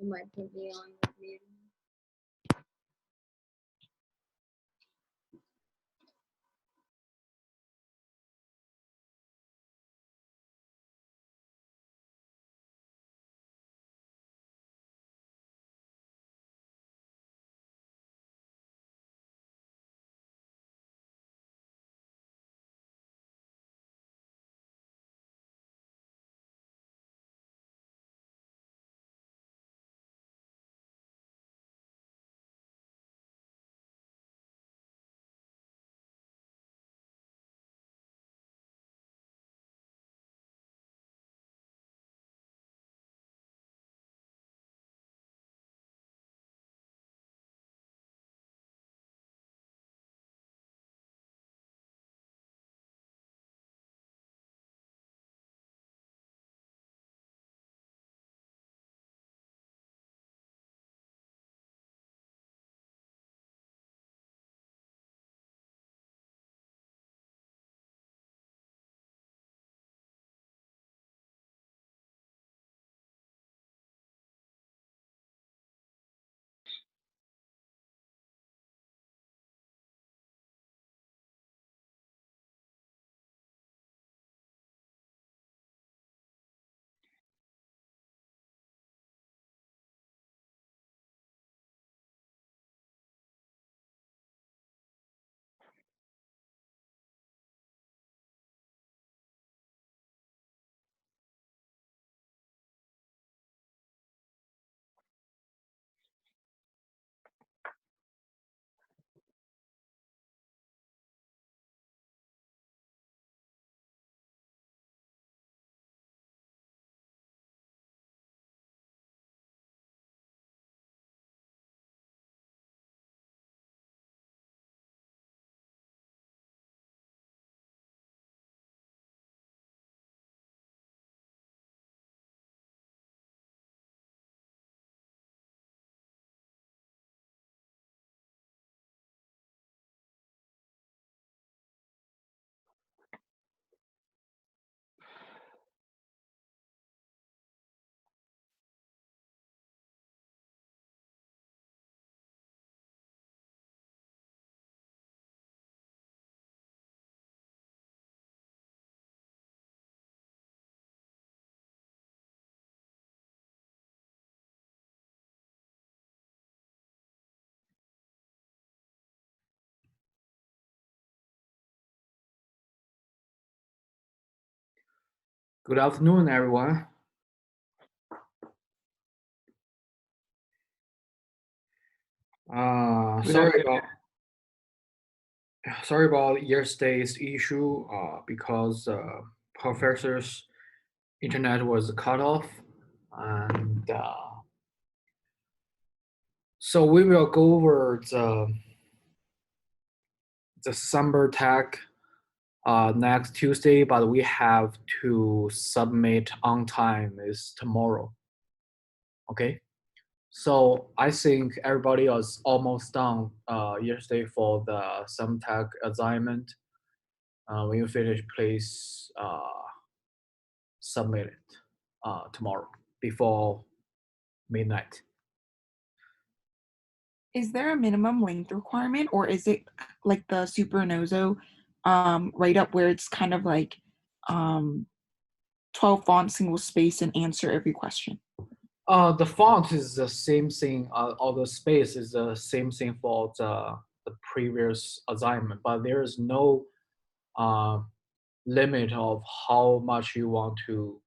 might put me on with me. Good afternoon, everyone. Sorry about yesterday's issue because professor's internet was cut off, and so we will go over the summer tech next Tuesday, but we have to submit on time is tomorrow. Okay. So I think everybody was almost done yesterday for the some tech assignment. When you finish, please submit it tomorrow before midnight. Is there a minimum length requirement, or is it like the Supernozo write up where it's kind of like 12 font single space and answer every question? The font is the same thing, or the space is the same thing for the previous assignment, but there is no uh, limit of how much you want to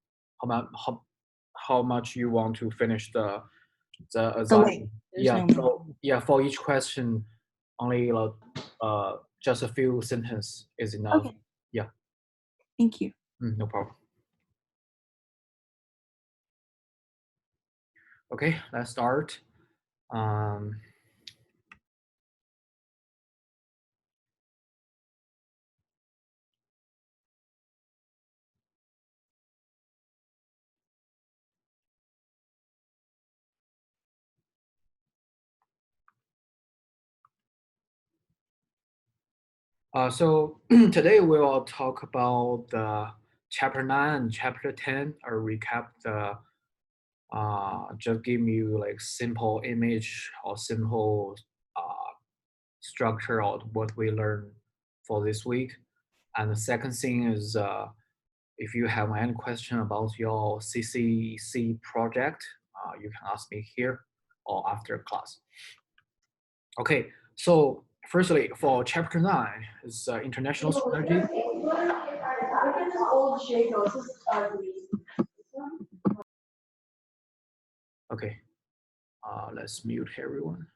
how much you want to finish the The assignment. length. There's Yeah. no minimum. So yeah, for each question, only just a few sentence is enough. Okay. Yeah. Thank you. No problem. Okay, let's start. Um, so today we will talk about the chapter 9 and chapter 10 are recap the just give you like simple image or simple structure of what we learned for this week. And the second thing is if you have any question about your CCC project, you can ask me here or after class. Okay, so firstly, for chapter 9 is international strategy. Okay, let's mute everyone.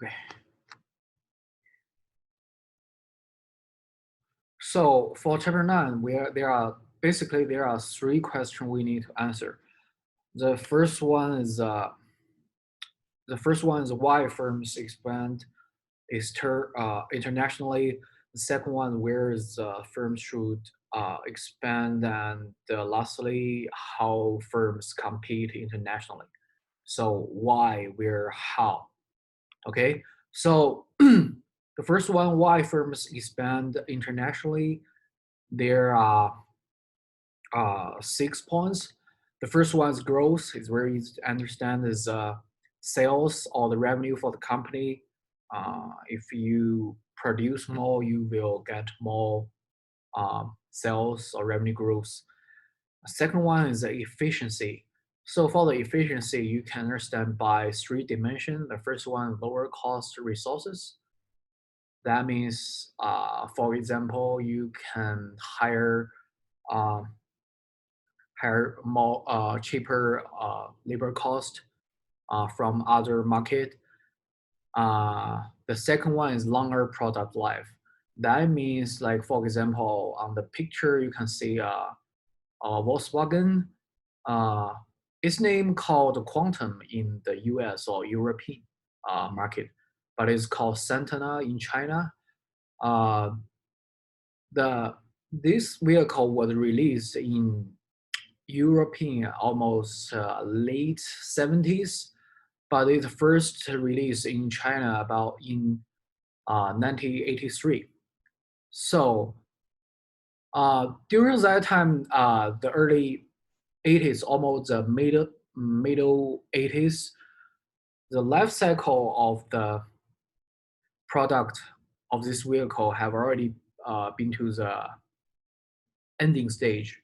Okay. So for chapter 9, there are basically there are 3 questions we need to answer. The first one is why firms expand internationally. The second one, where is firms should expand, and lastly, how firms compete internationally. So why, where, how? Okay, so the first one, why firms expand internationally. There are 6 points. The first one is growth. It's very easy to understand. Is sales or the revenue for the company. If you produce more, you will get more sales or revenue growth. The second one is the efficiency. So for the efficiency, you can understand by 3 dimensions. The first one, lower cost resources. That means, for example, you can uh, hire more cheaper labor cost from other market. The second one is longer product life. That means, like for example, on the picture you can see Volkswagen. Uh, its name called Quantum in the U.S. or European market, but it's called Santana in China. Uh, the this vehicle was released in European almost late 70s, but it's first released in China about in 1983. So during that time, the early 80s, almost the middle 80s, the life cycle of the product of this vehicle have already been to the ending stage.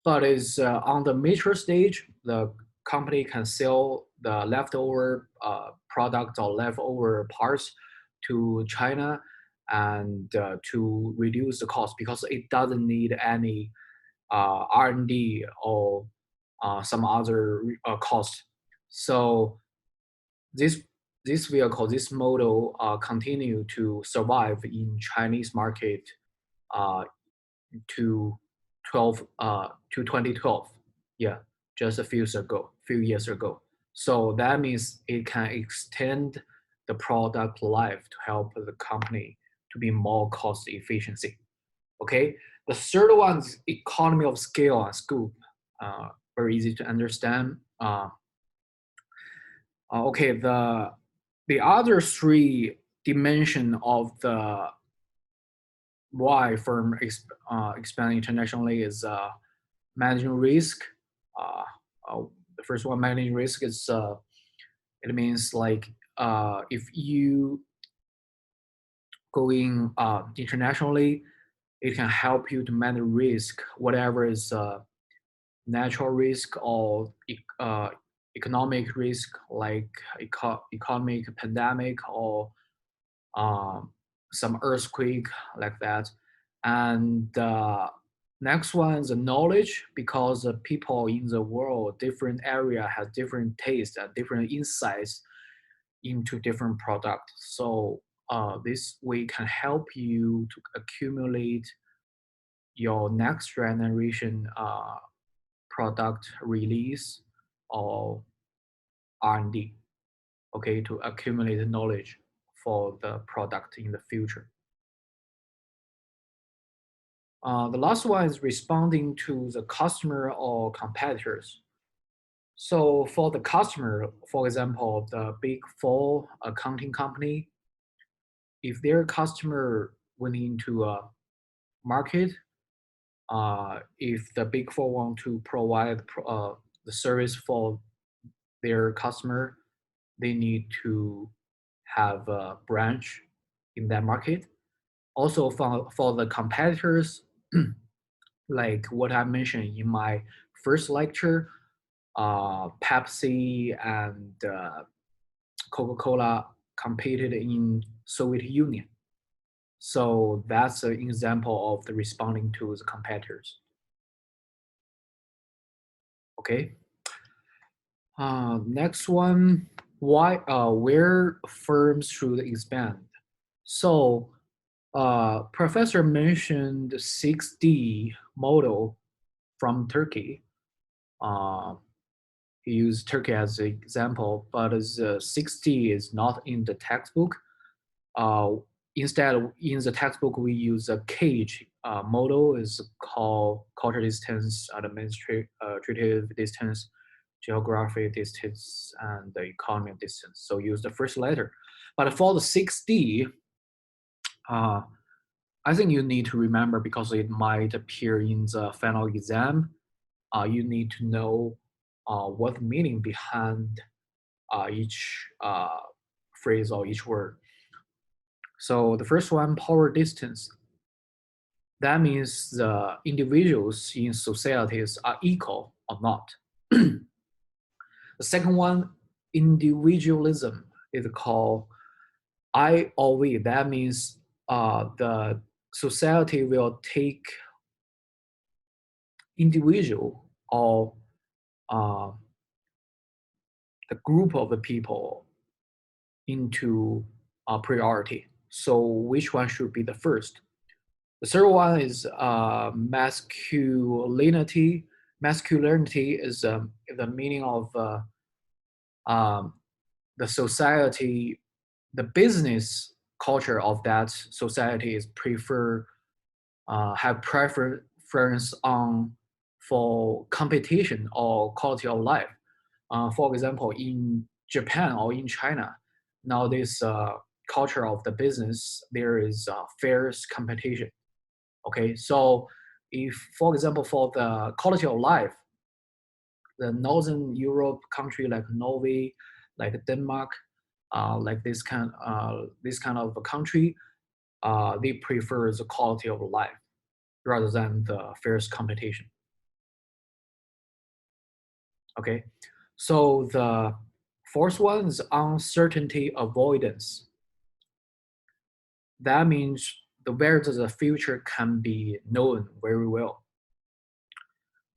But is on the mature stage, the company can sell the leftover product or leftover parts to China and to reduce the cost because it doesn't need any R&D or some other cost. So this this vehicle, this model, continue to survive in Chinese market uh, to 2012. Yeah, just a few years ago. So that means it can extend the product life to help the company to be more cost efficiency. Okay, the third one is economy of scale and scope. Very easy to understand. Okay, the other 3 dimension of the why firm expand internationally is managing risk. Uh, the first one, managing risk, is it means like if you going internationally, it can help you to manage risk, whatever is natural risk or economic risk, like economic pandemic or um, some earthquake like that. And next one is the knowledge, because the people in the world, different area has different taste and different insights into different products. So this way can help you to accumulate your next generation product release or R&D, okay, to accumulate knowledge for the product in the future. The last one is responding to the customer or competitors. So for the customer, for example, the Big Four accounting company, if their customer went into a market, if the Big Four want to provide the service for their customer, they need to have a branch in that market. Also for the competitors, like what I mentioned in my first lecture, Pepsi and Coca-Cola competed in Soviet Union. So that's an example of the responding to the competitors. Okay. Next one, where firms should expand. So Professor mentioned the 6D model from Turkey. He used Turkey as an example, but the 6D is not in the textbook. Instead, in the textbook, we use a CAGE model, is called culture distance, administrative distance, geographic distance, and the economic distance. So use the first letter. But for the 6D, I think you need to remember because it might appear in the final exam. You need to know what the meaning behind each phrase or each word. So the first one, power distance. That means the individuals in societies are equal or not. The second one, individualism, is called I or we. That means the society will take individual or the group of the people into priority. So which one should be the first? The third one is masculinity. Masculinity is the meaning of the society, the business culture of that society is have preference on for competition or quality of life. For example, in Japan or in China, now this culture of the business, there is fierce competition. Okay, so if, for example, for the quality of life, the Northern Europe country like Norway, like Denmark, like this kind of a country, they prefer the quality of life rather than the fierce competition. Okay, so the fourth one is uncertainty avoidance. That means where the future can be known very well.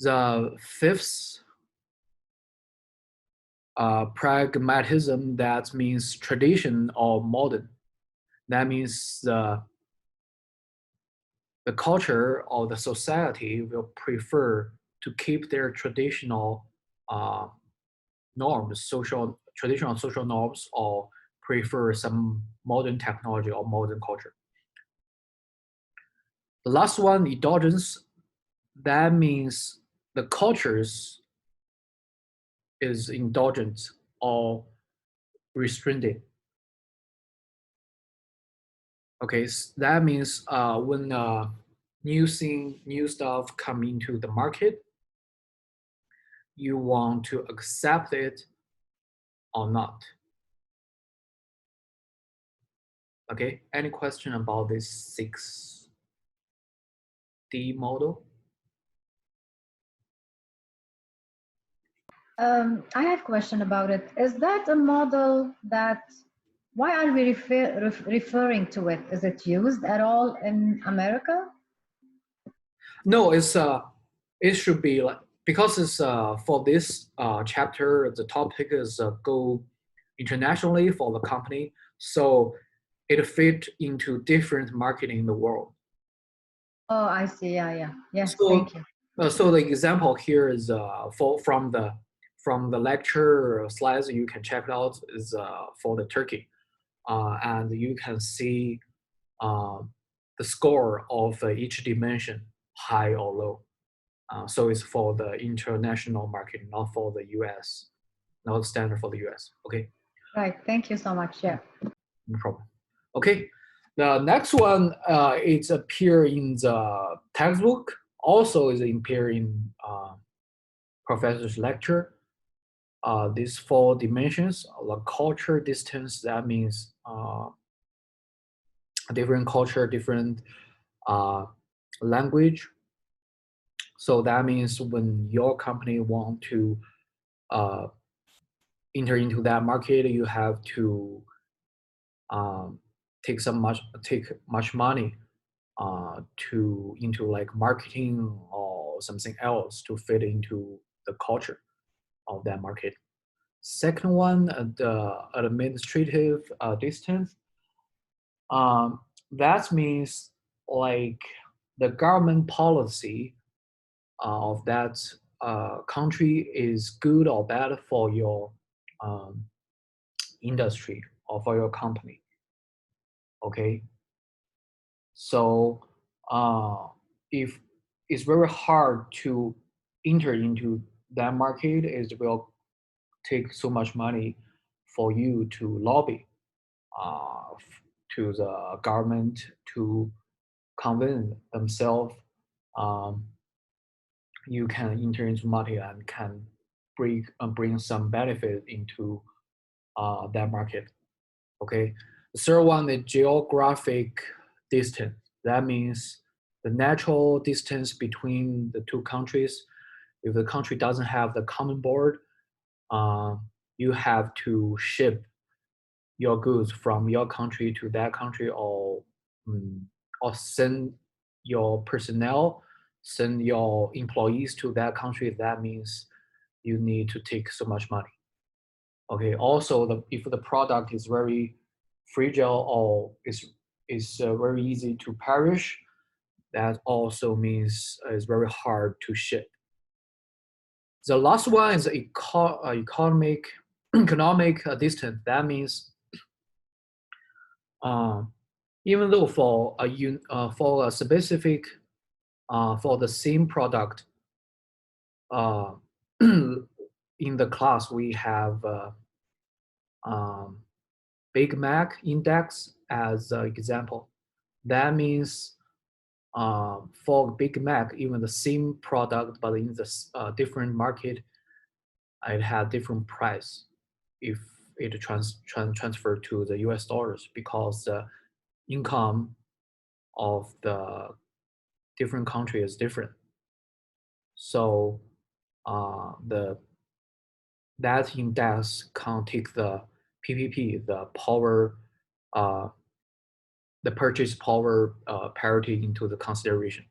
The fifth, pragmatism, that means tradition or modern. That means the culture or the society will prefer to keep their traditional norms, traditional social norms, or prefer some modern technology or modern culture. The last one, indulgence, that means the cultures is indulgent or restrained. Okay, so that means when new stuff come into the market, you want to accept it or not. Okay, any question about this 6D model? I have a question about it. Is that a model that, why are we referring to it? Is it used at all in America? No, it should be like, because it's for this chapter, the topic is go internationally for the company. So it fit into different market in the world. Oh, I see. Yeah, yeah. Yes, So, thank you. so the example here is from the lecture slides you can check it out is for the Turkey, and you can see the score of each dimension, high or low. So it's for the international market, not for the US, not standard for the US. Okay, Right. Thank you so much. Yeah. no problem. Okay, the next one it's appear in the textbook. Also, is appear in professor's lecture. These four dimensions, the culture, distance. That means different culture, different uh, language. So that means when your company want to uh, enter into that market, you have to um, take much money to into like marketing or something else to fit into the culture of that market. Second one, the administrative distance. That means like the government policy of that country is good or bad for your um, industry or for your company. Okay, so if it's very hard to enter into that market, it will take so much money for you to lobby to the government to convince themselves um, you can enter into market and can bring some benefit into that market. Okay. The third one is geographic distance. That means the natural distance between the two countries. If the country doesn't have the common board, uh, you have to ship your goods from your country to that country, mm, or send your personnel, send your employees to that country. That means you need to take so much money. Okay. Also, if the product is very fragile or is very easy to perish, that also means it's very hard to ship. The last one is economic distance. That means even though for a specific for the same product uh, in the class we have um, Big Mac index as an example. That means for Big Mac, even the same product, but in the different market, it had different price if it transfer to the US dollars because the income of the different country is different. So the that index can take the PPP, uh, the purchase power parity into the consideration.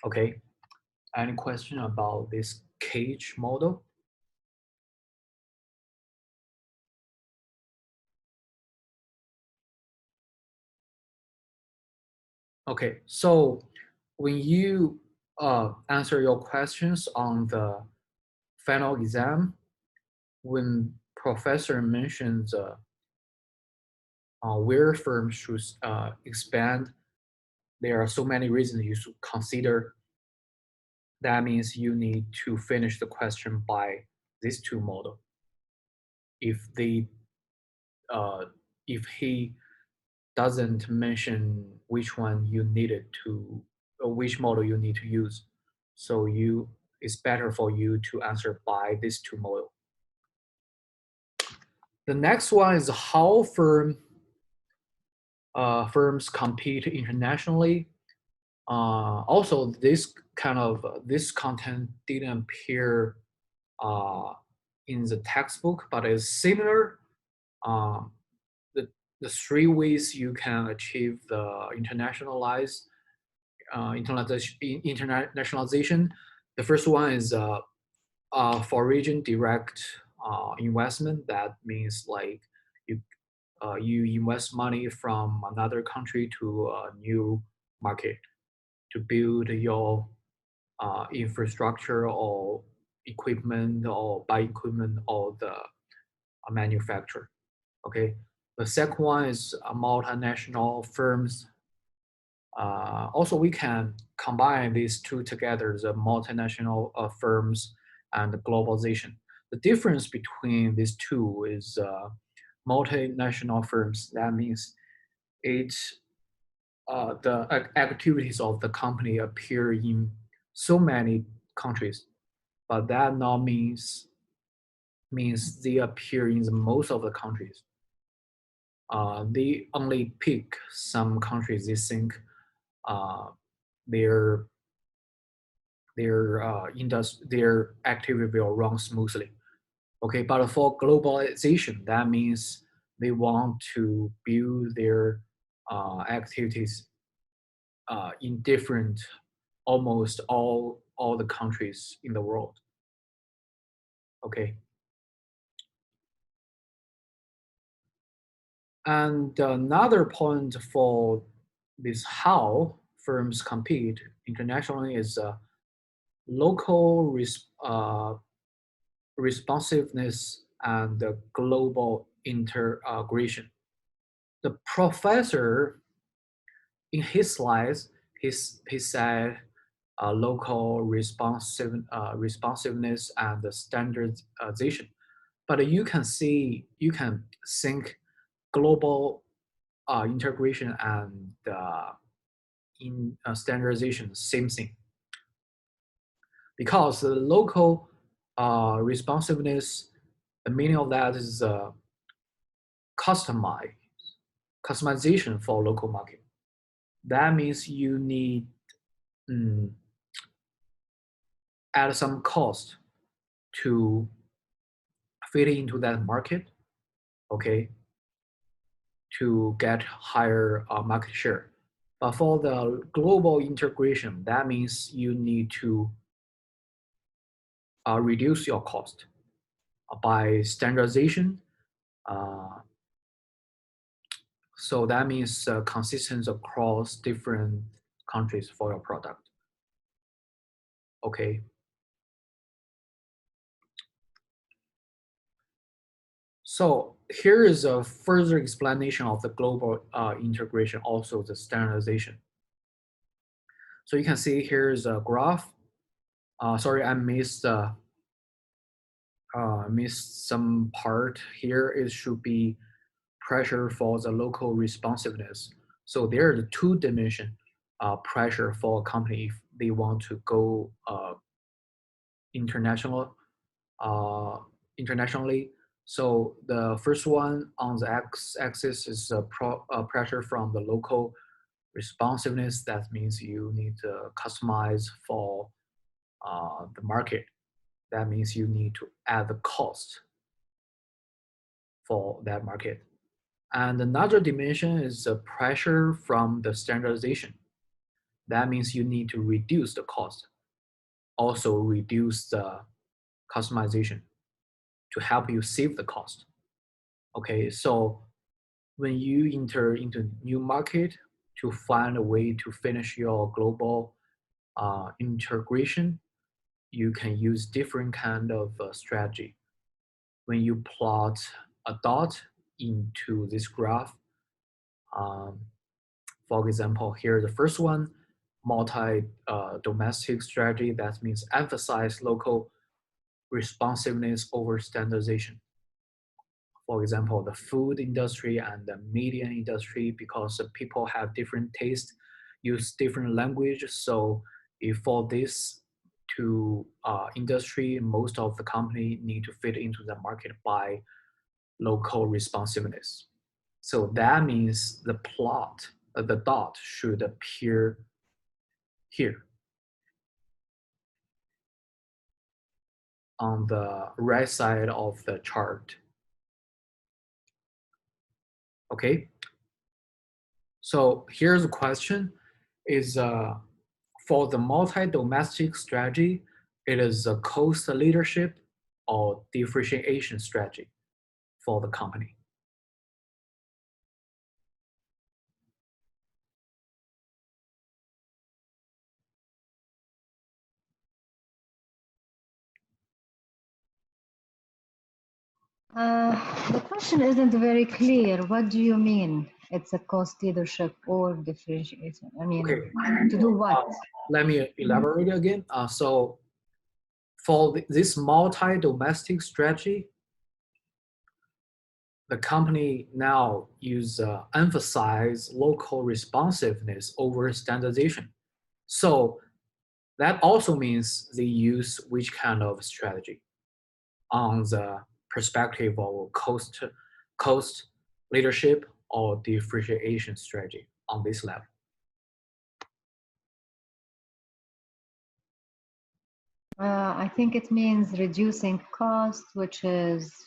Okay. Any question about this cage model? Okay, so when you answer your questions on the final exam, when professor mentions where firms should expand, there are so many reasons you should consider. That means you need to finish the question by these two model. If they if he doesn't mention which one you needed to, or which model you need to use, so it's better for you to answer by these two model. The next one is how firms compete internationally. Also, this content didn't appear in the textbook, but it's similar. Um, the three ways you can achieve the internationalization. The first one is foreign direct investment. That means like you invest money from another country to a new market. to build your infrastructure or equipment or buy equipment or the manufacturer. Okay. The second one is multinational firms. Also, we can combine these two together, the multinational firms and the globalization. The difference between these two is multinational firms. That means it's the activities of the company appear in so many countries, but that not means they appear in the most of the countries. They only pick some countries they think their their activity will run smoothly. Okay, but for globalization, that means they want to build their activities in different, almost all the countries in the world. Okay. And another point for this how firms compete internationally is local responsiveness and the global integration. The professor in his slides, he said local responsiveness and the standardization. But you can think global integration and in standardization, same thing. Because the local responsiveness, the meaning of that is customization for local market. That means you need add some cost to fit into that market, okay, to get higher market share. But for the global integration, that means you need to reduce your cost by standardization. So that means consistency across different countries for your product. Okay. So here is a further explanation of the global integration, also the standardization. So you can see here is a graph. Sorry, I missed some part here. It should be pressure for the local responsiveness. So there are the two dimension pressure for a company if they want to go internationally. So the first one on the x-axis is pressure from the local responsiveness. That means you need to customize for the market. That means you need to add the cost for that market. And another dimension is the pressure from the standardization. That means you need to reduce the cost, also reduce the customization to help you save the cost. Okay, so when you enter into new market to find a way to finish your global integration, you can use different kind of strategy. When you plot a dot into this graph, for example, here the first one, multi-domestic strategy, that means emphasize local responsiveness over standardization. For example, the food industry and the media industry, because people have different taste, use different language. So if for this to industry, most of the company need to fit into the market by local responsiveness. So that means the plot, the dot should appear here on the right side of the chart. Okay. So here's a question: is for the multi-domestic strategy, it is a cost leadership or differentiation strategy for the company? The question isn't very clear. What do you mean? It's a cost leadership or differentiation? I mean, Okay. to do what? Let me elaborate again. So for this multi-domestic strategy, the company now emphasize local responsiveness over standardization. So that also means they use which kind of strategy on the perspective of cost leadership or differentiation strategy on this level. I think it means reducing cost, which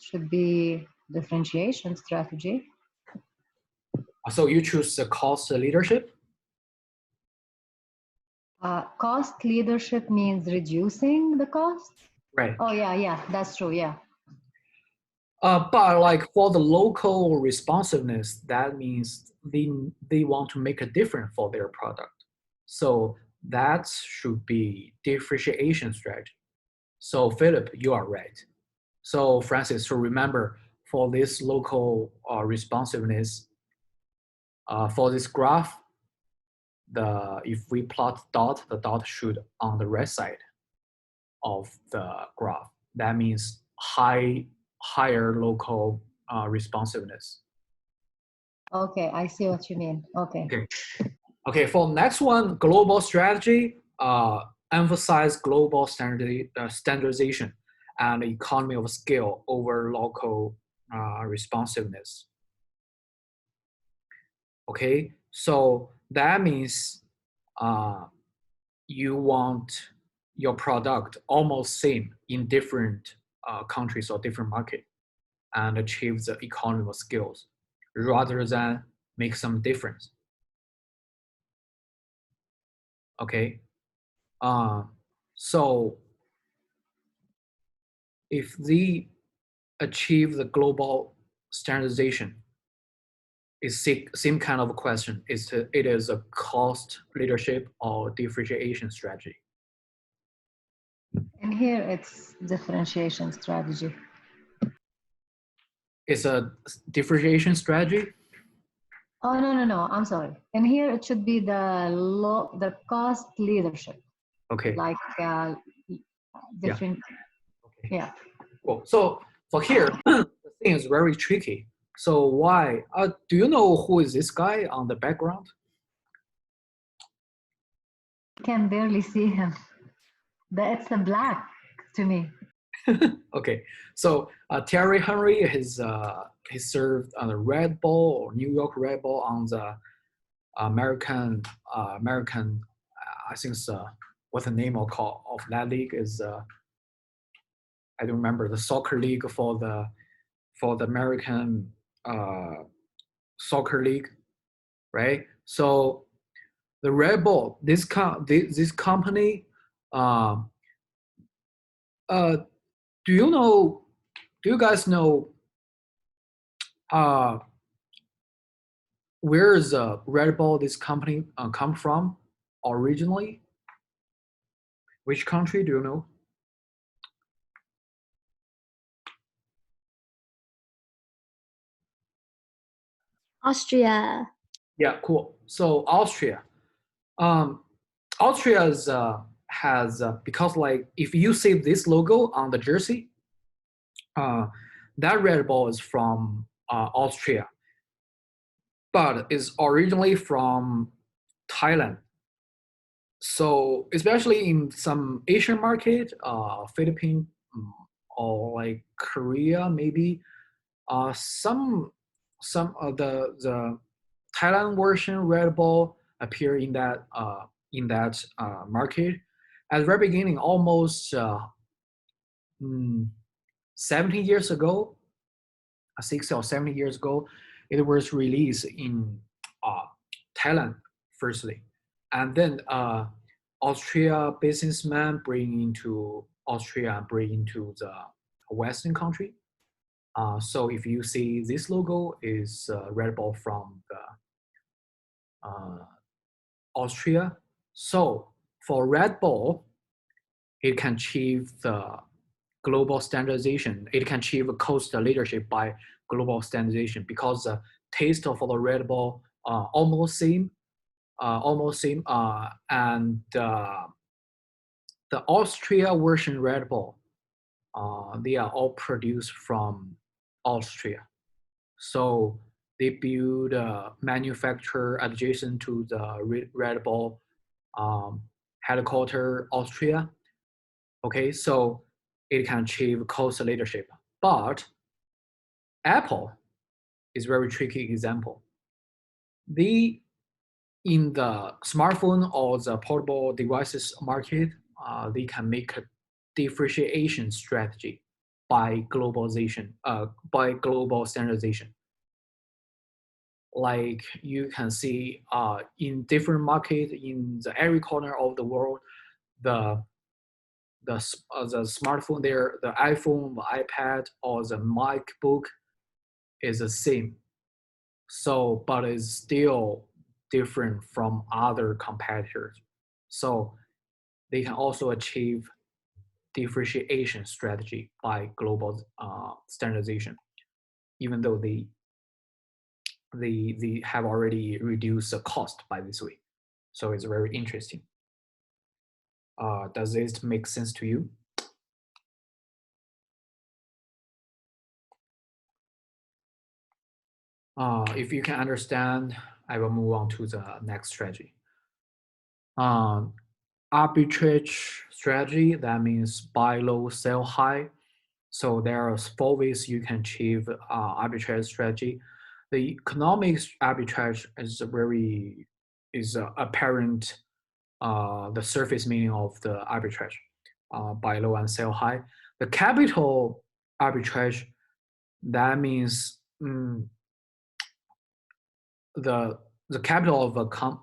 should be differentiation strategy. So you choose the cost leadership? Cost leadership means reducing the cost. Right. Oh yeah, that's true. Yeah. But like for the local responsiveness, that means they want to make a difference for their product. So that should be differentiation strategy. So Philip, you are right. So Francis, so remember for this local responsiveness, for this graph, if we plot dot, the dot should on the right side of the graph. That means higher local responsiveness. Okay, I see what you mean. Okay. Okay, for next one, global strategy, emphasize global standardization and economy of scale over local responsiveness. Okay, so that means you want your product almost same in different countries or different market and achieve the economy of skills rather than make some difference. Okay, so if they achieve the global standardization, it's same kind of question. It is a cost leadership or differentiation strategy. And here it's differentiation strategy. It's a differentiation strategy. Oh no, I'm sorry. And here it should be the cost leadership. Okay. Like different. Okay. Yeah. Cool. So for here, the thing is very tricky. So why? Do you know who is this guy on the background? Can barely see him. It's a black to me. Okay, so Thierry Henry he served on the Red Bull or New York Red Bull on the American I think it's what the name of that league is. I don't remember the soccer league for the American soccer league, right? So the Red Bull, this company, do you guys know where is Red Bull, this company come from originally? Which country do you know? Austria. Yeah, cool. So Austria. Austria has because like if you see this logo on the jersey, that Red Bull is from Austria, but is originally from Thailand. So especially in some Asian market, Philippines or like Korea, maybe some of the Thailand version Red Bull appear in that market. At the very beginning, almost 70 years ago, 60 or 70 years ago, it was released in Thailand firstly, and then Austria businessman bring into Austria and bring into the Western country. So if you see this logo is Red Bull from the Austria. So for Red Bull, it can achieve the global standardization. It can achieve cost leadership by global standardization because the taste of the Red Bull almost same, and the Austria version Red Bull, they are all produced from Austria. So they build a manufacturer adjacent to the Red Bull headquarter, Austria. Okay, so it can achieve cost leadership. But Apple is very tricky example. They, in the smartphone or the portable devices market, they can make a differentiation strategy by globalization, by global standardization. Like you can see in different markets in every corner of the world, the smartphone there, the iPhone, the iPad, or the MacBook is the same. So, but it's still different from other competitors. So they can also achieve differentiation strategy by global standardization, even though they have already reduced the cost by this way. So it's very interesting. Does this make sense to you? If you can understand, I will move on to the next strategy. Arbitrage strategy, that means buy low, sell high. So there are 4 ways you can achieve arbitrage strategy. The economics arbitrage is apparent, the surface meaning of the arbitrage, buy low and sell high. The capital arbitrage, that means the capital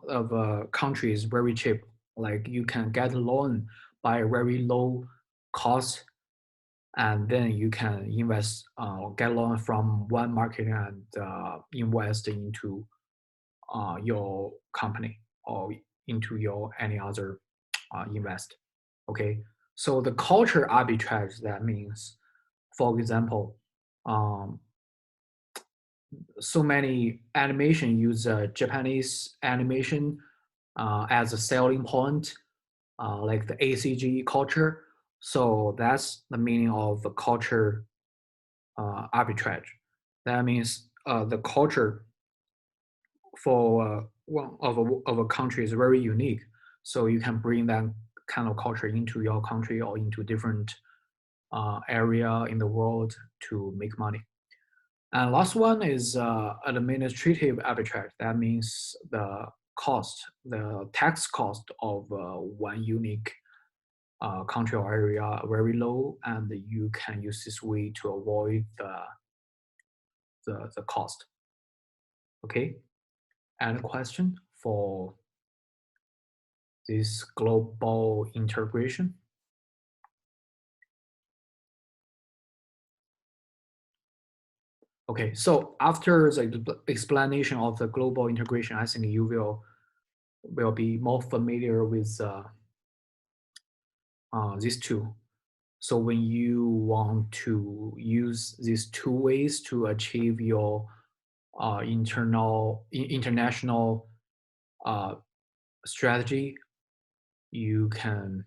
of a country is very cheap. Like you can get a loan by a very low cost, and then you can invest, get loan from one market and invest into your company or into your any other invest. Okay, so the culture arbitrage, that means, for example, so many animation use Japanese animation as a selling point, like the ACG culture. So that's the meaning of the culture arbitrage. That means the culture for one of a country is very unique. So you can bring that kind of culture into your country or into different area in the world to make money. And last one is administrative arbitrage. That means the tax cost of one unique country or area very low, and you can use this way to avoid the cost. Okay, any question for this global integration? Okay, so after the explanation of the global integration, I think you will be more familiar with these two. So when you want to use these 2 ways to achieve your international strategy, you can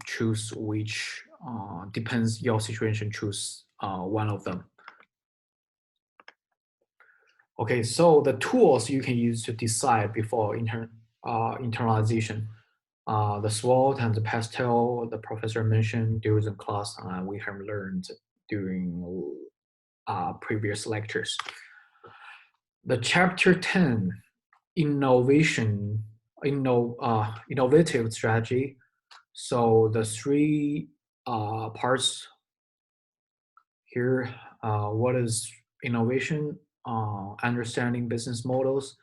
choose which, depends your situation, choose one of them. Okay, so the tools you can use to decide before internalization, the SWOT and the PASTEL, the professor mentioned during the class, we have learned during previous lectures. The chapter 10, innovative strategy. So the 3 parts here, what is innovation, understanding business models,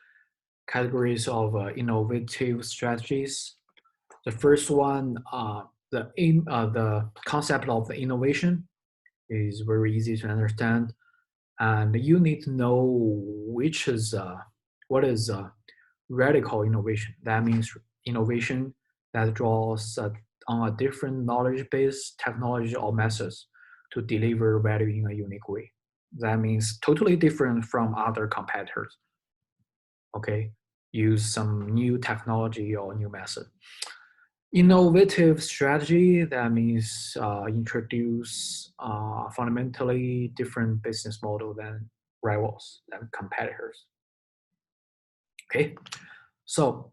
categories of innovative strategies. The first one, the concept of the innovation is very easy to understand, and you need to know what is radical innovation. That means innovation that draws on a different knowledge base, technology, or methods to deliver value in a unique way. That means totally different from other competitors. Okay, use some new technology or new method. Innovative strategy, that means introduce fundamentally different business model than rivals, than competitors. Okay, so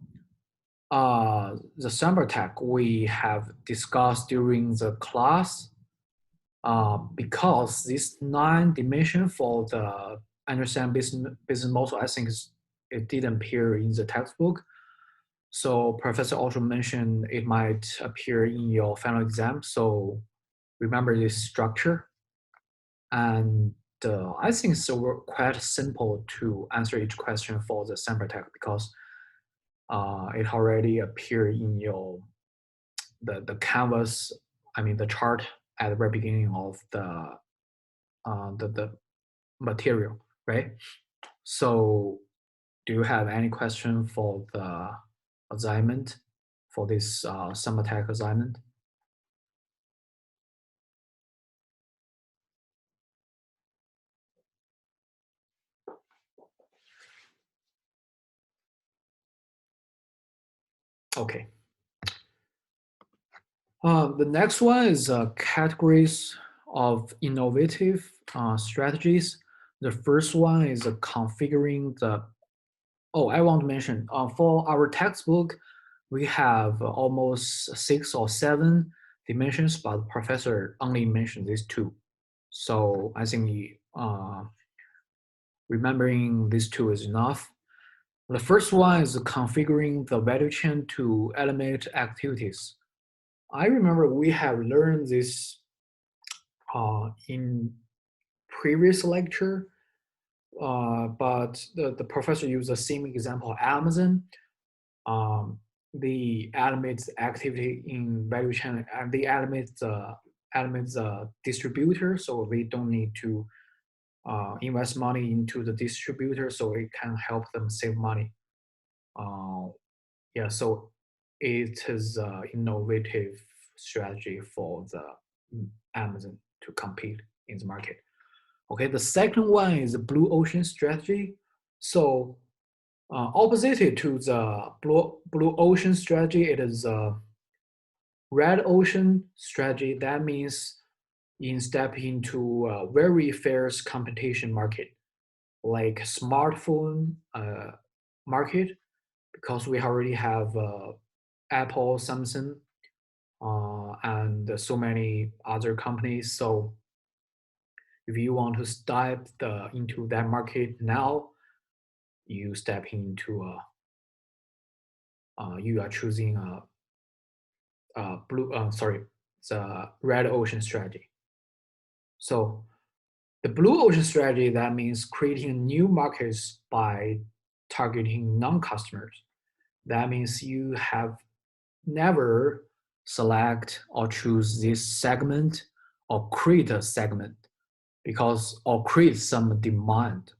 the Summer Tech we have discussed during the class, because this 9 dimension for the understand business model, I think it didn't appear in the textbook. So Professor also mentioned it might appear in your final exam. So remember this structure. And I think it's quite simple to answer each question for the Summer Tech because it already appeared in your the canvas, I mean the chart at the very beginning of the material, right? So do you have any question for the assignment, for this Summer Tech assignment? Okay. The next one is categories of innovative strategies. The first one is configuring the, oh, I want to mention, for our textbook, we have almost 6 or 7 dimensions, but the professor only mentioned these 2. So I think remembering these 2 is enough. The first one is configuring the value chain to eliminate activities. I remember we have learned this in previous lecture, but the professor used the same example, Amazon. They eliminate the activity in value chain, and they eliminate the distributor, so they don't need to invest money into the distributor, so it can help them save money. Yeah, so it is an innovative strategy for the Amazon to compete in the market. Okay, the second one is the blue ocean strategy. So opposite to the blue ocean strategy, it is a red ocean strategy. That means in step into a very fierce competition market, like smartphone market, because we already have Apple, Samsung, and so many other companies. So if you want to step into that market now, you step into you are choosing the red ocean strategy. So the blue ocean strategy, that means creating new markets by targeting non-customers. That means you have never select or choose this segment or create a segment or create some demand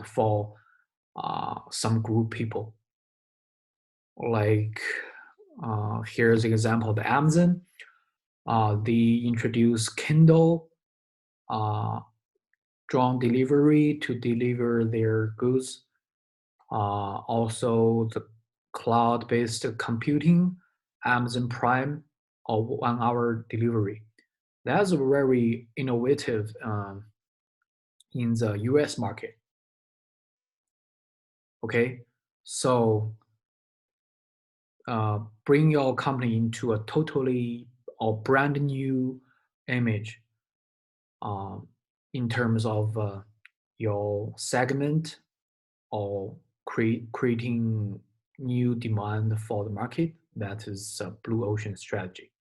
for some group people. Like here's an example of Amazon. They introduce Kindle drone delivery to deliver their goods. Also the cloud-based computing, Amazon Prime, or 1-hour delivery. That's very innovative in the US market. Okay, so bring your company into a totally or brand new image in terms of your segment or creating new demand for the market. That is a blue ocean strategy.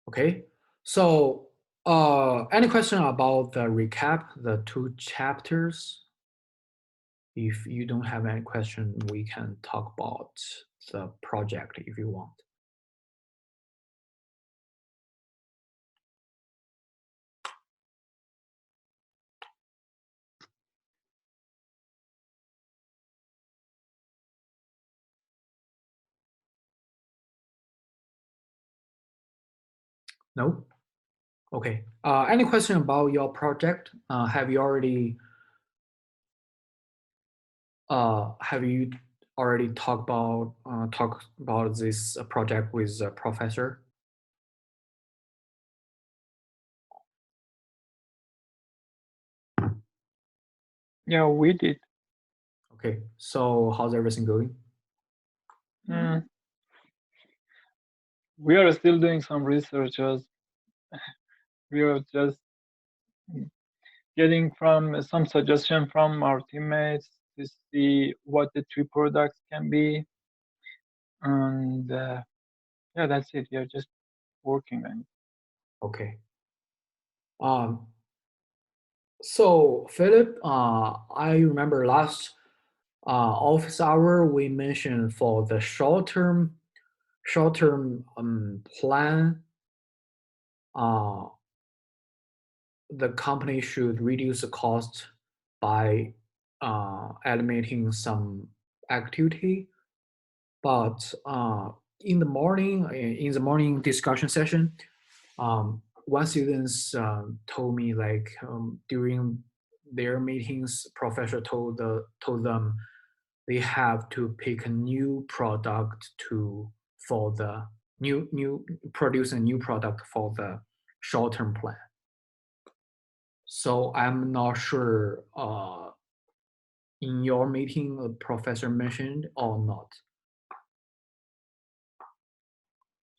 Okay, so any question about the recap, the 2 chapters? If you don't have any question, we can talk about the project if you want. No? Okay. Any question about your project? Have you already talked about this project with a professor? Yeah, we did. Okay. So how's everything going? Mm, we are still doing some researches. We are just getting from some suggestion from our teammates to see what the three products can be, and yeah, that's it. We are just working on it. Okay. So Philip, I remember last office hour we mentioned for the short-term plan, uh, the company should reduce the cost by eliminating some activity. But in the morning discussion session, one students told me like during their meetings, professor told them they have to pick a new product for the new produce a new product for the short term plan. So I'm not sure in your meeting the professor mentioned or not.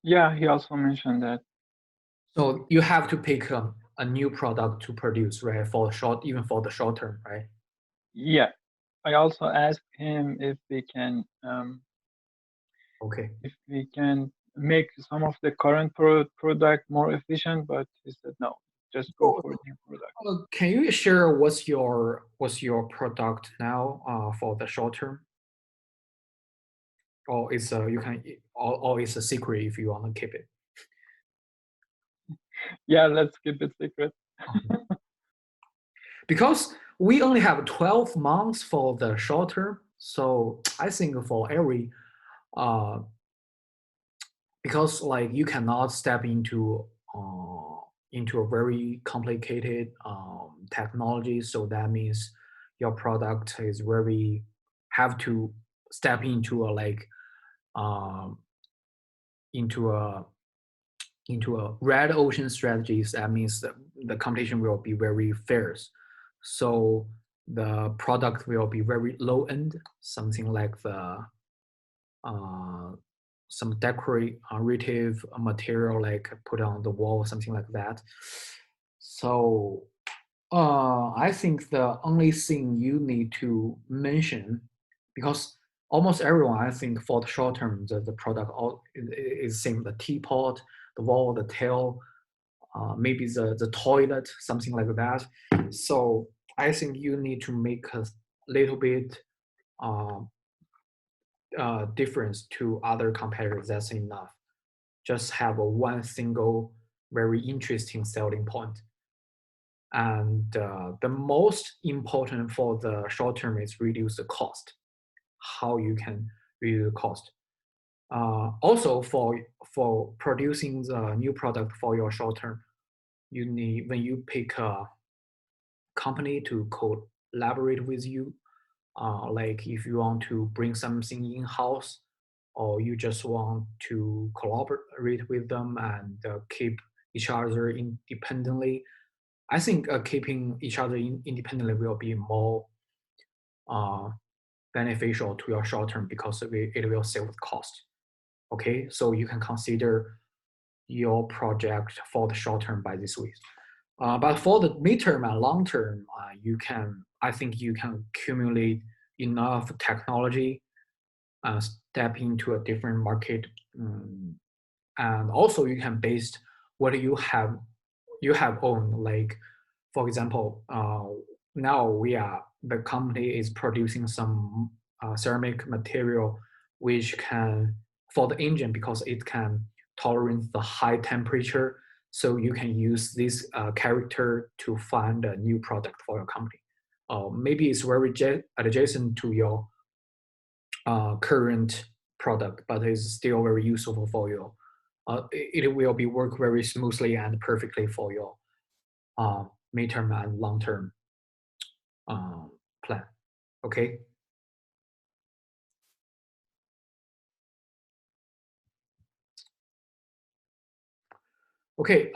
Yeah, he also mentioned that. So you have to pick a new product to produce, right? Even for the short term, right? Yeah, I also asked him Okay. if we can make some of the current product more efficient, but he said no, just go for new product. Can you share what's your product now for the short term? Or it's you can or it's a secret if you want to keep it. Yeah, let's keep it secret. Because we only have 12 months for the short term, so I think for every because like you cannot step into a very complicated technology, so that means your product is very have to step into a like um, into a red ocean strategies. That means that the competition will be very fierce, so the product will be very low end, something like the some decorative material like put on the wall, something like that. So I think the only thing you need to mention, because almost everyone, I think for the short term, the product all is same, the teapot, the wall, the tail, maybe the toilet, something like that. So I think you need to make a little bit uh, difference to other competitors. That's enough. Just have a one single very interesting selling point. And the most important for the short term is reduce the cost. How you can reduce the cost. Also, for producing the new product for your short term, you need when you pick a company to collaborate with you. Like if you want to bring something in house, or you just want to collaborate with them and keep each other independently. I think keeping each other independently will be more uh, beneficial to your short term because it will save cost. Okay, so you can consider your project for the short term by this way. But for the midterm and long term, I think you can accumulate enough technology, step into a different market, and also you can base what you have owned. Like, for example, now the company is producing some ceramic material which can for the engine because it can tolerate the high temperature. So you can use this character to find a new product for your company. Maybe it's very adjacent to your current product, but it's still very useful for your it will be work very smoothly and perfectly for your midterm and long-term plan. Okay. Okay,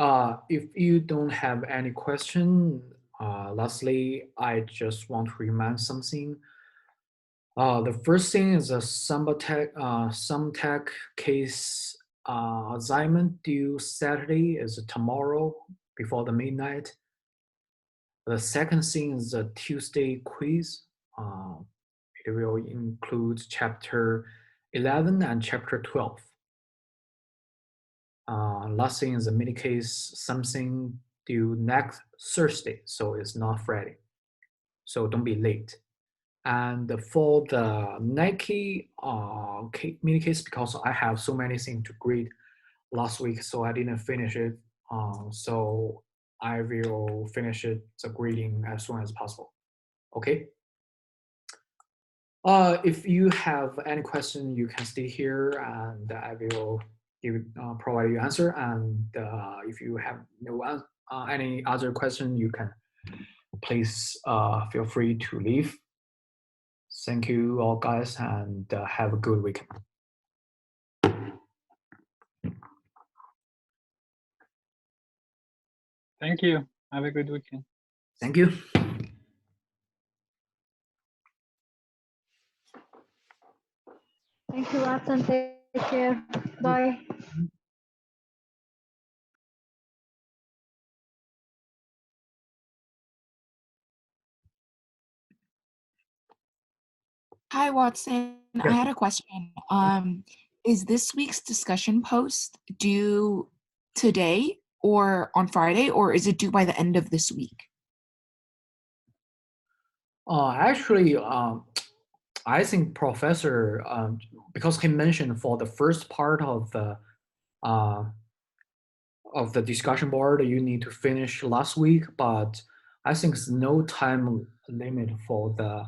if you don't have any question, lastly, I just want to remind something. The first thing is a SumTech case assignment due Saturday is tomorrow before the midnight. The second thing is a Tuesday quiz. It will include chapter 11 and chapter 12. Last thing is a mini case, something due next Thursday, so it's not Friday. So don't be late. And for the Nike mini case, because I have so many things to grade last week, so I didn't finish it. So I will finish it, the grading as soon as possible. Okay. If you have any question, you can stay here, and I will provide you answer. And if you have no any other question, you can please feel free to leave. Thank you all, guys, and have a good weekend. Thank you. Have a good weekend. Thank you. Thank you, Watson. Take care. Bye. Hi, Watson. I had a question. Is this week's discussion post due today or on Friday, or is it due by the end of this week? Actually, I think Professor, because he mentioned for the first part of the discussion board, you need to finish last week, but I think there's no time limit for the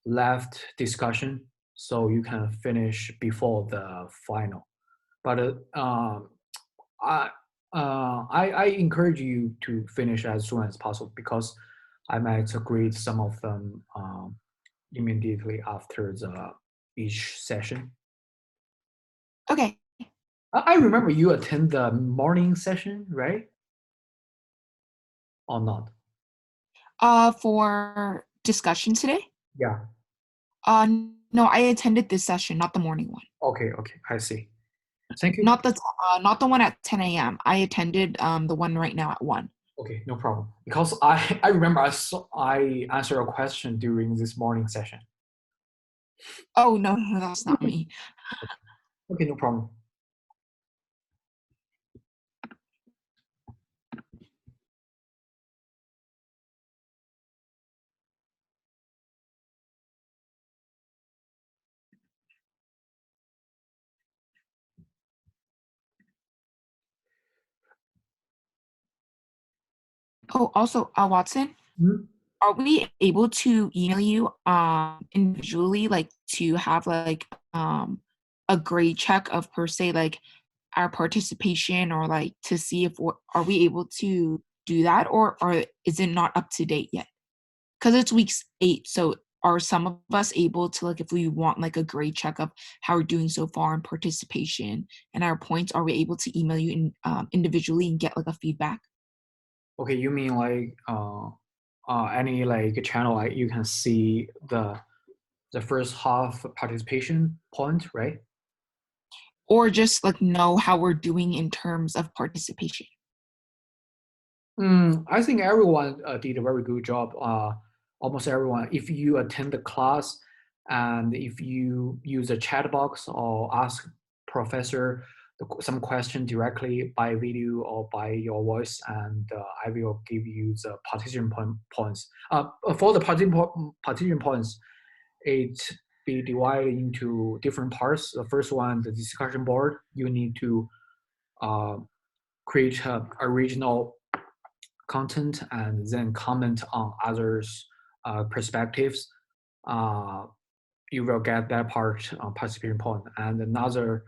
left discussion, so you can finish before the final. But I encourage you to finish as soon as possible, because I might grade some of them immediately after each session. Okay. I remember you attend the morning session, right? Or not? For discussion today? Yeah. No, I attended this session, not the morning one. Okay, I see. Thank you. Not the one at 10 a.m. I attended the one right now at 1. Okay, no problem. Because I remember I answered a question during this morning session. Oh, no, that's not me. Okay, no problem. Oh, also, Watson, are we able to email you individually, like to have like a grade check of per se, like our participation, or like to see if are we able to do that, or is it not up to date yet? Because it's week 8, so are some of us able to, like, if we want like a grade check of how we're doing so far in participation and our points, are we able to email you individually and get like a feedback? Okay, you mean like any like channel, like you can see the first half participation point, right? Or just like know how we're doing in terms of participation? I think everyone did a very good job. Almost everyone. If you attend the class and if you use a chat box or ask professor some question directly by video or by your voice, and I will give you the participation points. For the participation points, it be divided into different parts. The first one, the discussion board. You need to create original content and then comment on others' perspectives. You will get that part participation point. And another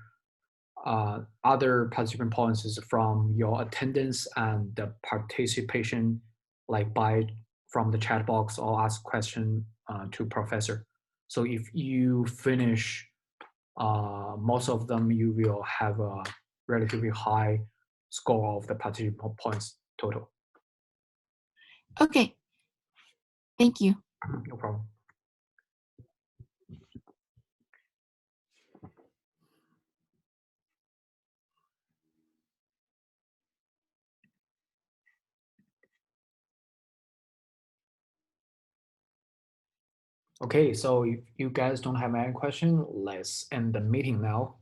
other participant points is from your attendance and the participation, like from the chat box or ask question to professor. So if you finish most of them, you will have a relatively high score of the participant points total. Okay. Thank you. No problem. Okay, so if you guys don't have any question, let's end the meeting now.